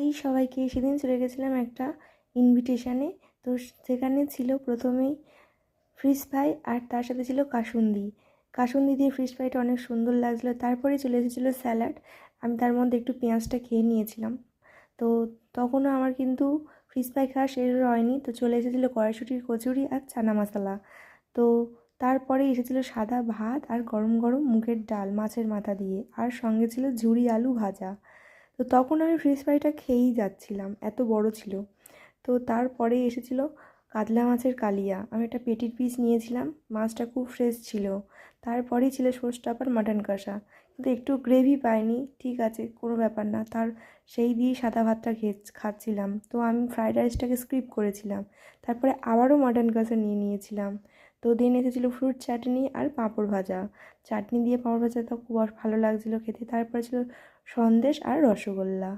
এই সবাইকে সেদিন চলে গেছিলাম একটা ইনভিটেশানে। তো সেখানে ছিল প্রথমেই ফিশ ফ্রাই আর তার সাথে ছিল কাসুন্দি। কাসুন্দি দিয়ে ফিশ ফ্রাইটা অনেক সুন্দর লাগছিলো। তারপরে চলে এসেছিলো স্যালাড। আমি তার মধ্যে একটু পেঁয়াজটা খেয়ে নিয়েছিলাম। তো তখনও আমার কিন্তু ফিশ ফ্রাই খাওয়া শেষ হয়নি, তো চলে এসেছিলো কড়াইশুঁটির কচুরি আর চানা মশলা। তো তারপরে এসেছিলো সাদা ভাত আর গরম গরম মুগের ডাল মাছের মাথা দিয়ে, আর সঙ্গে ছিল ঝুরি আলু ভাজা। তো তখন আমি ফিশ ফ্রাইটা খেয়েই যাচ্ছিলাম, এত বড় ছিল। তো তারপরে এসেছিলো কাতলা মাছের কালিয়া। আমি একটা পেটির পিস নিয়েছিলাম, মাছটা খুব ফ্রেশ ছিল। তারপরেই ছিল শোষটাপার মাটন কষা, কিন্তু একটু গ্রেভি পাইনি, ঠিক আছে কোনো ব্যাপার না। সেই দিয়েই সাদা ভাতটা খাচ্ছিলাম। তো আমি ফ্রাইড রাইসটাকে স্কিপ করেছিলাম। তারপরে আবারও মাটন কষা নিয়ে নিয়েছিলাম। তো দিন এসেছিলো ফ্রুট চাটনি আর পাঁপড় ভাজা। চাটনি দিয়ে পাঁপড় ভাজাটা খুব ভালো লাগছিলো খেতে। তারপরে ছিল সন্দেশ আর রসগোল্লা।